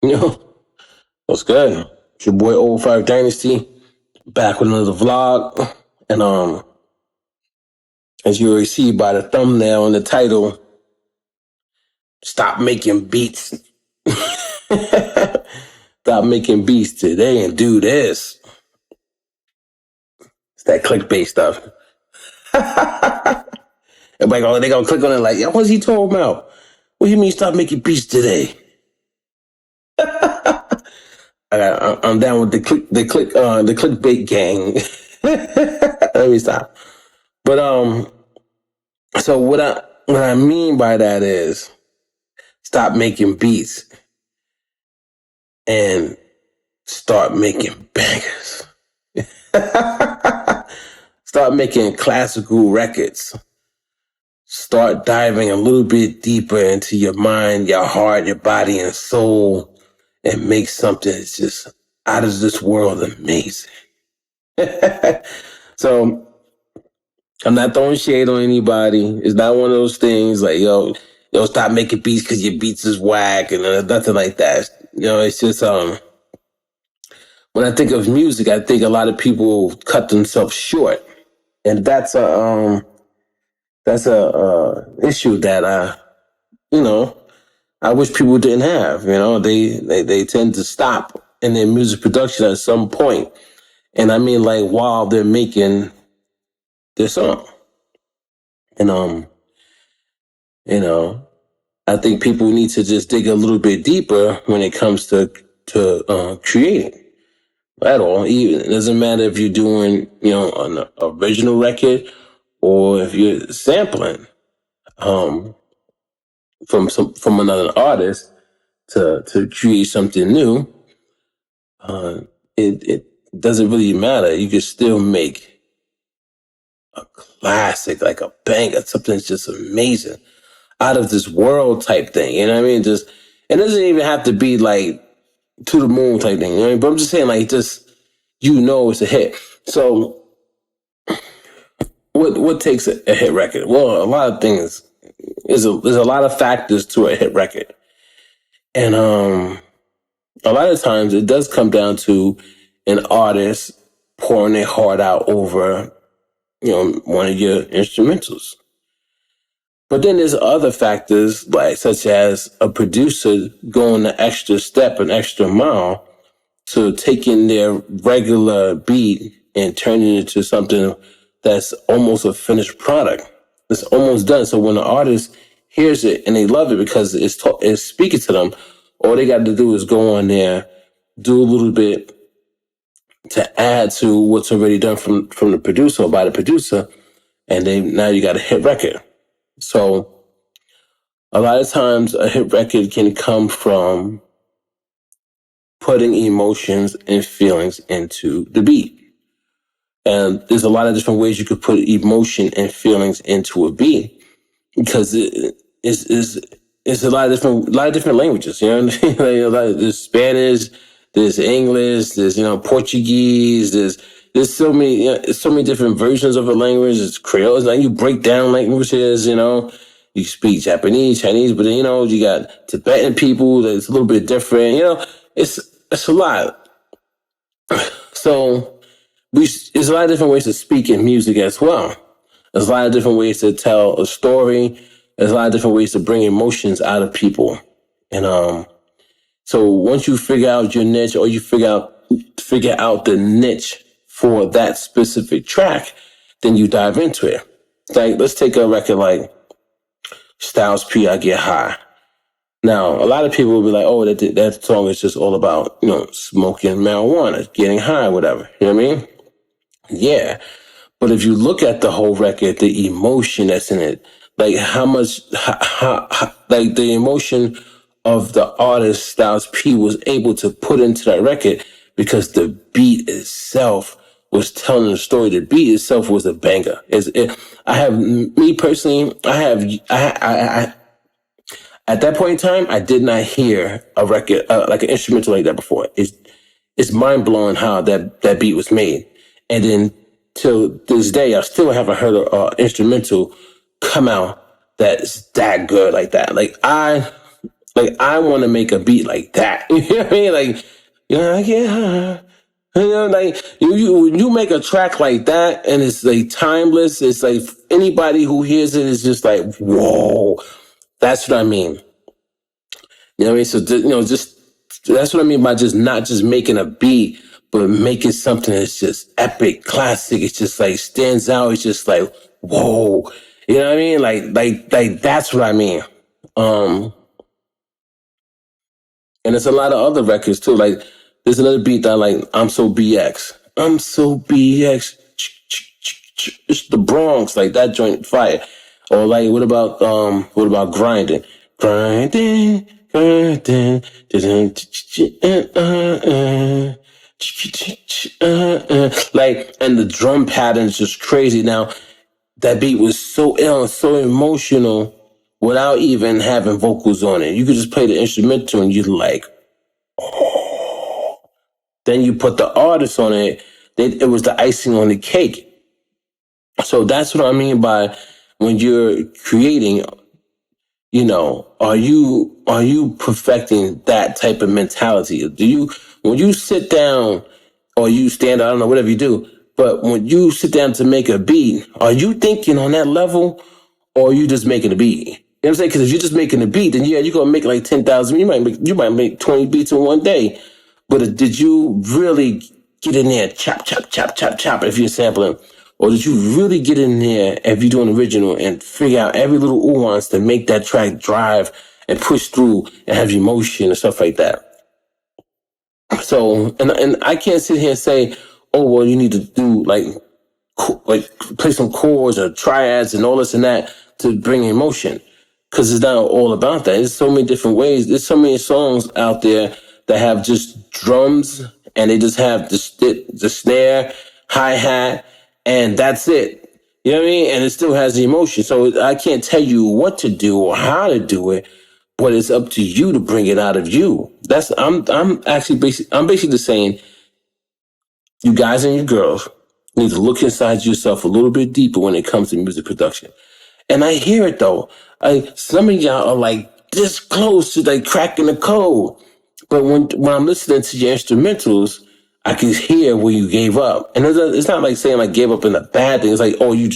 You know, what's good? It's your boy Old Five Dynasty back with another vlog. And as you already see by the thumbnail and the title, stop making beats. Stop making beats today and do this. It's that clickbait stuff. Everybody they gonna click on it like, yeah, what's he talking about? What do you mean stop making beats today? I'm down with the clickbait gang. Let me stop. But so what I mean by that is stop making beats and start making bangers. Start making classical records. Start diving a little bit deeper into your mind, your heart, your body, and soul, and make something that's just out of this world amazing. So I'm not throwing shade on anybody. It's not one of those things like, yo, stop making beats because your beats is whack and nothing like that. It's just when I think of music, I think a lot of people cut themselves short, and that's a issue that I wish people didn't have. They tend to stop in their music production at some point, and I mean like while they're making their song, and I think people need to just dig a little bit deeper when it comes to creating at all. It doesn't matter if you're doing, an original record or if you're sampling from another artist to create something new. It doesn't really matter. You can still make a classic, like a banger, something that's just amazing, out of this world type thing. You know what I mean? Just it doesn't even have to be like to the moon type thing. You know what I mean? But I'm just saying, like, just it's a hit. So what takes a hit record? Well, a lot of things. There's a lot of factors to a hit record, and a lot of times it does come down to an artist pouring their heart out over one of your instrumentals. But then there's other factors, like such as a producer going the extra step, an extra mile, to taking their regular beat and turning it into something that's almost a finished product. It's almost done. So when the artist hears it and they love it because it's speaking to them, all they got to do is go on there, do a little bit to add to what's already done from the producer or by the producer, and now you got a hit record. So a lot of times a hit record can come from putting emotions and feelings into the beat. And there's a lot of different ways you could put emotion and feelings into a beat, because it's a lot of different languages. You know what I mean? There's Spanish, there's English, there's Portuguese, there's so many different versions of a language. It's Creole. Like you break down languages. You speak Japanese, Chinese, but then you got Tibetan people that's a little bit different. It's a lot. So there's a lot of different ways to speak in music as well. There's a lot of different ways to tell a story. There's a lot of different ways to bring emotions out of people. And so once you figure out your niche, or you figure out the niche for that specific track, then you dive into it. Like, let's take a record like Styles P, I Get High. Now, a lot of people will be like, oh, that song is just all about, smoking marijuana, getting high, whatever. You know what I mean? Yeah. But if you look at the whole record, the emotion that's in it, like like the emotion of the artist Styles P was able to put into that record, because the beat itself was telling the story. The beat itself was a banger. Me personally, at that point in time, I did not hear a record, like an instrumental like that before. It's mind blowing how that beat was made. And then till this day, I still haven't heard an instrumental come out that's that good like that. Like Like, I want to make a beat like that. You know what I mean? Like, yeah. You know, like you make a track like that and it's like timeless. It's like anybody who hears it is just like, whoa. That's what I mean. You know what I mean? So, just that's what I mean by just not just making a beat, but making something that's just epic, classic. It's just like stands out. It's just like, whoa. You know what I mean? Like that's what I mean. Um, and there's a lot of other records too. Like there's another beat that I like, I'm so BX. I'm so BX. It's the Bronx, like that joint fire. Or like what about grinding? Grinding, grinding. Like, and the drum pattern's just crazy. Now, that beat was so ill and so emotional without even having vocals on it. You could just play the instrumental and you're like, then you put the artist on it. It was the icing on the cake. So that's what I mean by when you're creating, are you perfecting that type of mentality? When you sit down or you stand, I don't know, whatever you do, but when you sit down to make a beat, are you thinking on that level or are you just making a beat? You know what I'm saying? Because if you're just making a beat, then yeah, you're gonna make like 10,000. You might make 20 beats in one day. But did you really get in there, chop, chop, chop, chop, chop, if you're sampling? Or did you really get in there if you're doing original and figure out every little nuance to make that track drive and push through and have emotion and stuff like that? So, and I can't sit here and say, oh, well, you need to do like play some chords or triads and all this and that to bring emotion. Because it's not all about that. There's so many different ways. There's so many songs out there that have just drums and they just have the snare, hi-hat, and that's it. You know what I mean? And it still has the emotion. So I can't tell you what to do or how to do it, but it's up to you to bring it out of you. I'm basically saying, you guys and your girls need to look inside yourself a little bit deeper when it comes to music production. And I hear it though. Some of y'all are like this close to like cracking the code. But when I'm listening to your instrumentals, I can hear where you gave up. And it's not like saying like gave up in a bad thing. It's like, oh, you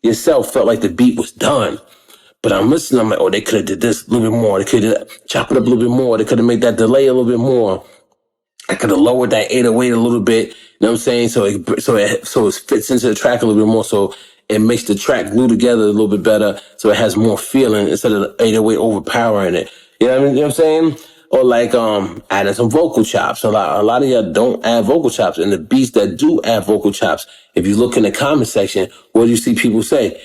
yourself felt like the beat was done. But I'm listening, I'm like, oh, they could have did this a little bit more. They could have chopped it up a little bit more. They could have made that delay a little bit more. I could have lowered that 808 a little bit. You know what I'm saying? So it fits into the track a little bit more. So it makes the track glue together a little bit better. So it has more feeling instead of the 808 overpowering it. You know what I mean? You know what I'm saying? Or like, adding some vocal chops. A lot of y'all don't add vocal chops. And the beats that do add vocal chops, if you look in the comment section, what do you see people say?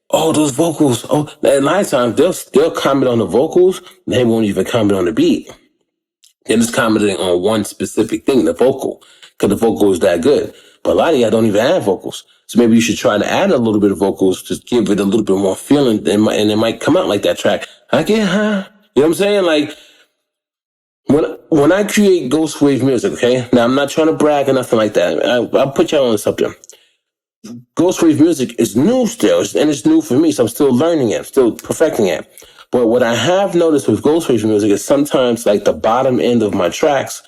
Oh, those vocals. Oh, and a lot of times they'll comment on the vocals. They won't even comment on the beat. They're just commenting on one specific thing, the vocal, because the vocal is that good. But a lot of y'all don't even add vocals. So maybe you should try to add a little bit of vocals, just give it a little bit more feeling, and it might come out like that track. I get high. You know what I'm saying? Like, when I create Ghost Wave music, okay? Now, I'm not trying to brag or nothing like that. I'll put y'all on something. Ghost Wave music is new still, and it's new for me, so I'm still learning it, still perfecting it. But what I have noticed with Ghost Wave music is sometimes like the bottom end of my tracks,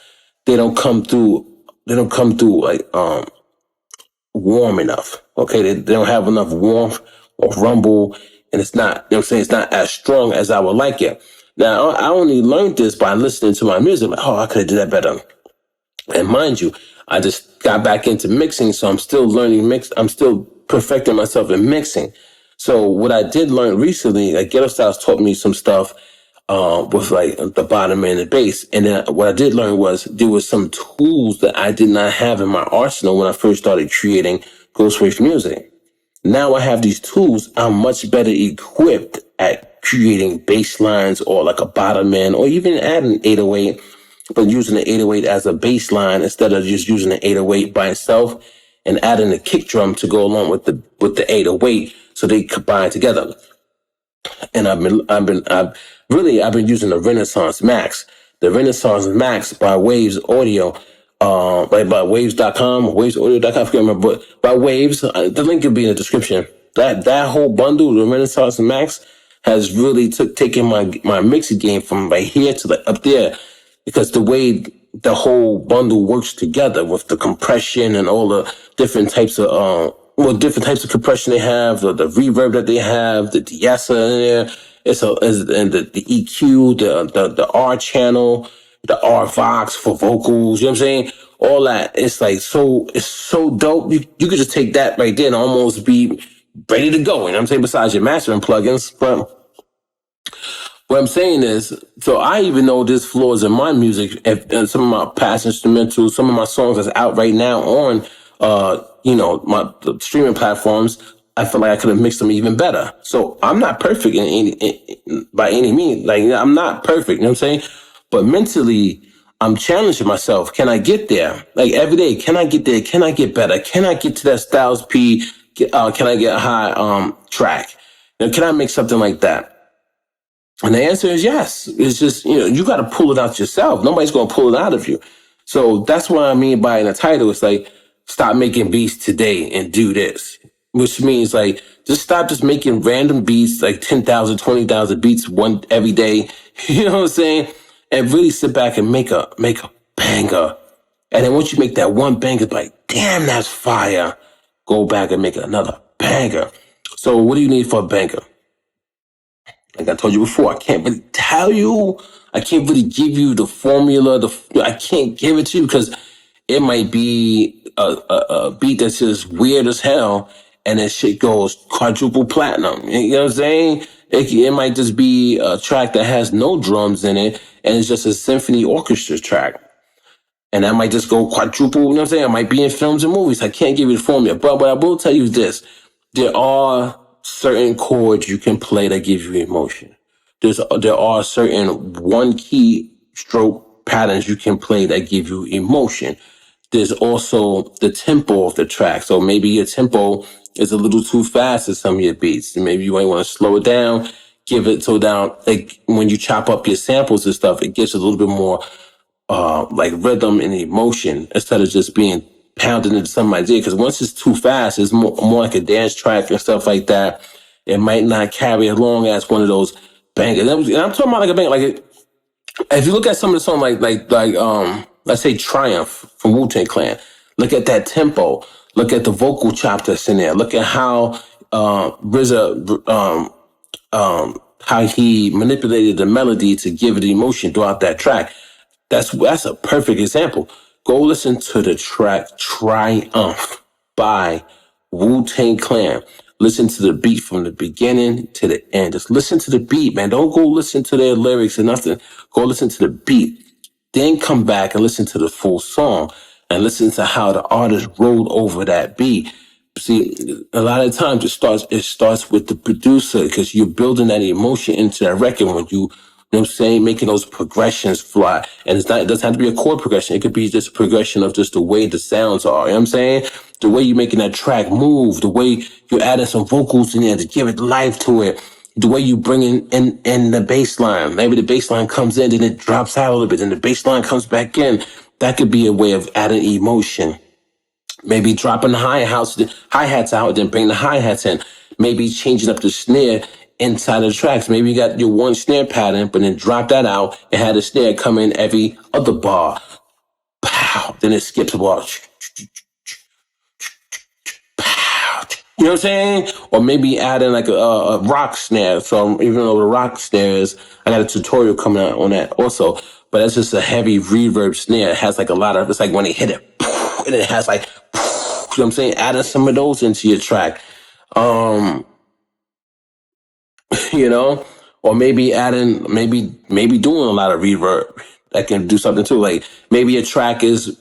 they don't come through like warm enough. Okay, they don't have enough warmth or rumble, and it's not, you know what I'm saying, it's not as strong as I would like it. Now, I only learned this by listening to my music, like, oh, I could have did that better. And mind you, I just got back into mixing, so I'm still learning mix. I'm still perfecting myself in mixing. So what I did learn recently, like Ghetto Styles taught me some stuff with like the bottom and the bass. And then what I did learn was there was some tools that I did not have in my arsenal when I first started creating Ghost Wave music. Now I have these tools. I'm much better equipped at creating bass lines or like a bottom end or even adding 808, but using the 808 as a bass line instead of just using the 808 by itself and adding the kick drum to go along with the 808 so they combine together. And I've been using the Renaissance Max. The Renaissance Max by Waves Audio, by waves.com, wavesaudio.com, I forget remember, but by Waves, the link will be in the description. That whole bundle, the Renaissance Max, has really taken my mixing game from right here to like up there, because the way the whole bundle works together with the compression and all the different types of different types of compression they have, the reverb that they have, the de-esser in there, and the EQ, the R channel, the R Vox for vocals, you know what I'm saying? All that. It's so dope. You could just take that right there and almost be ready to go. You know what I'm saying? Besides your mastering plugins. But what I'm saying is, so I even know there's flaws in my music, and some of my past instrumentals, some of my songs that's out right now on, the streaming platforms. I feel like I could have mixed them even better. So I'm not perfect by any means. Like, I'm not perfect, you know what I'm saying? But mentally, I'm challenging myself. Can I get there? Like every day, can I get there? Can I get better? Can I get to that Styles P? Can I get a high track? Can I make something like that? And the answer is yes. It's just, you got to pull it out yourself. Nobody's going to pull it out of you. So that's what I mean by in the title. It's like, stop making beats today and do this, which means like, just stop just making random beats, like 10,000, 20,000 beats every day. You know what I'm saying? And really sit back and make a banger. And then once you make that one banger, like, damn, that's fire. Go back and make another banger. So what do you need for a banger? Like I told you before, I can't really tell you. I can't really give you the formula. I can't give it to you because it might be a beat that's just weird as hell, and that shit goes quadruple platinum. You know what I'm saying? It might just be a track that has no drums in it, and it's just a symphony orchestra track. And that might just go quadruple, you know what I'm saying? It might be in films and movies. I can't give you the formula. But what I will tell you is this. There are certain chords you can play that give you emotion. There are certain one key stroke patterns you can play that give you emotion. There's also the tempo of the track. So maybe your tempo is a little too fast in some of your beats. Maybe you might want to slow it down, give it so down, like when you chop up your samples and stuff, it gets a little bit more like rhythm and emotion instead of just being pounded into somebody's ear. Because once it's too fast, it's more like a dance track and stuff like that. It might not carry along as one of those bangers. And I'm talking about like a banger. Like if you look at some of the songs, let's say Triumph from Wu-Tang Clan. Look at that tempo. Look at the vocal chop that's in there. Look at how RZA how he manipulated the melody to give it emotion throughout that track. That's a perfect example. Go listen to the track Triumph by Wu-Tang Clan. Listen to the beat from the beginning to the end. Just listen to the beat, man. Don't go listen to their lyrics or nothing. Go listen to the beat. Then come back and listen to the full song and listen to how the artist rolled over that beat. See, a lot of times it starts with the producer because you're building that emotion into that record when you know what I'm saying, making those progressions fly. And it doesn't have to be a chord progression. It could be just a progression of just the way the sounds are. You know what I'm saying? The way you're making that track move, the way you're adding some vocals in there to give it life to it, the way you bring in the bass line. Maybe the bass line comes in and it drops out a little bit and the bass line comes back in. That could be a way of adding emotion. Maybe dropping the hi-hats out, then bring the hi-hats in. Maybe changing up the snare inside of the tracks. Maybe you got your one snare pattern, but then drop that out and had the snare come in every other bar. Pow! Then it skips a bar. Pow! You know what I'm saying? Or maybe add in like a rock snare. So even though the rock snares, I got a tutorial coming out on that also. But that's just a heavy reverb snare. It has like a lot of, it's like when they hit it, and it has like, you know what I'm saying? Adding some of those into your track. You know, or maybe maybe doing a lot of reverb that can do something too. Like maybe a track is,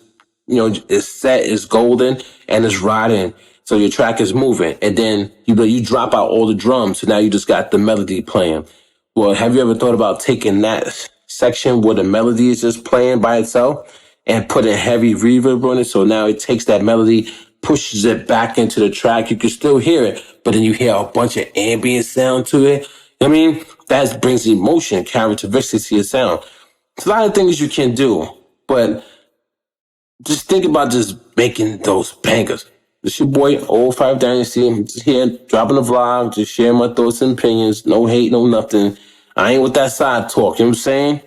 is set, is golden, and it's riding. So your track is moving, and then you drop out all the drums. So now you just got the melody playing. Well, have you ever thought about taking that section where the melody is just playing by itself and putting heavy reverb on it? So now it takes that melody, pushes it back into the track. You can still hear it, but then you hear a bunch of ambient sound to it. I mean, that brings emotion, characteristics to your sound. It's a lot of things you can do, but just think about just making those bangers. This your boy, Old Five Dynasty. I'm just here dropping a vlog, just sharing my thoughts and opinions. No hate, no nothing. I ain't with that side talk, you know what I'm saying?